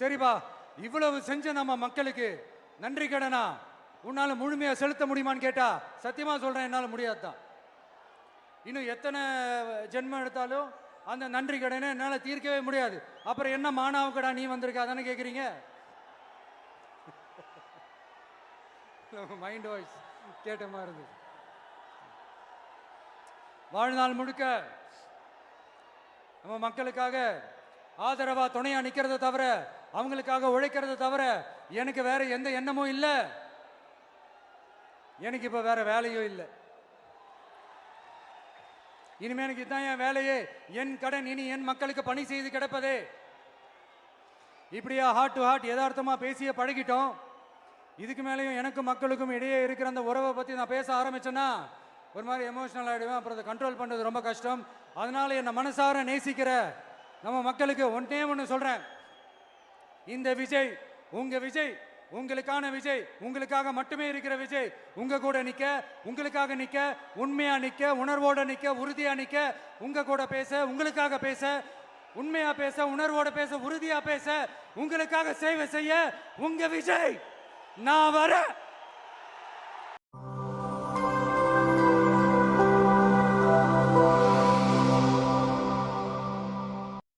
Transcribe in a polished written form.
சரிப்பா, இவ்வளவு செஞ்ச நம்ம மக்களுக்கு நன்றி கடனா உன்னால முழுமையா செலுத்த முடியுமான்னு கேட்டா சத்தியமா சொல்றேன், என்னால முடியாதுதான். இன்னும் எத்தனை ஜென்மம் எடுத்தாலும் அந்த நன்றி கடனை என்னால தீர்க்கவே முடியாது. அப்புறம் என்ன மானாவுக்கடா நீ வந்திருக்க அதானே கேக்குறீங்க? மைண்ட் வாய்ஸ் கேட்ட மாதிரி இருந்தது. வாழ்நாள் முழுக்க நம்ம மக்களுக்காக ஆதரவா துணையா நிக்கிறத தவிர, அவங்களுக்காக உழைக்கிறத தவிர எனக்கு வேற எந்த எண்ணமும் இல்லை. எனக்கு இப்ப வேற வேலையும் இல்லை. இனிமே எனக்கு இதுதான் என் வேலையே. என் கடன் இனி என் மக்களுக்கு பணி செய்து கிடப்பதே. இப்படியா ஹார்ட் டு ஹார்ட் யதார்த்தமா பேசிய பழகிட்டோம். இதுக்கு மேலேயும் எனக்கும் மக்களுக்கும் இடையே இருக்கிற அந்த உறவை பத்தி நான் பேச ஆரம்பிச்சேன்னா ஒரு மாதிரி எமோஷனல் ஆகிடுவேன். அப்புறம் அதை கண்ட்ரோல் பண்ணுறது ரொம்ப கஷ்டம். அதனால என்னை மனசார நேசிக்கிற நம்ம மக்களுக்கு ஒன்றே ஒன்று சொல்றேன். இந்த விஜய் உங்க விஜய், உங்களுக்கான விஜய், உங்களுக்காக மட்டுமே இருக்கிற விஜய். உங்க கூட நிக்க, உங்களுக்காக நிக்க, உண்மையா நிக்க, உணர்வோட நிக்க, உறுதியா நிக்க, உங்க கூட பேச, உங்களுக்காக பேச, உண்மையா பேச, உணர்வோட பேச, உறுதியா பேச, உங்களுக்காக சேவை செய்ய உங்க விஜய் நான் வரேன்.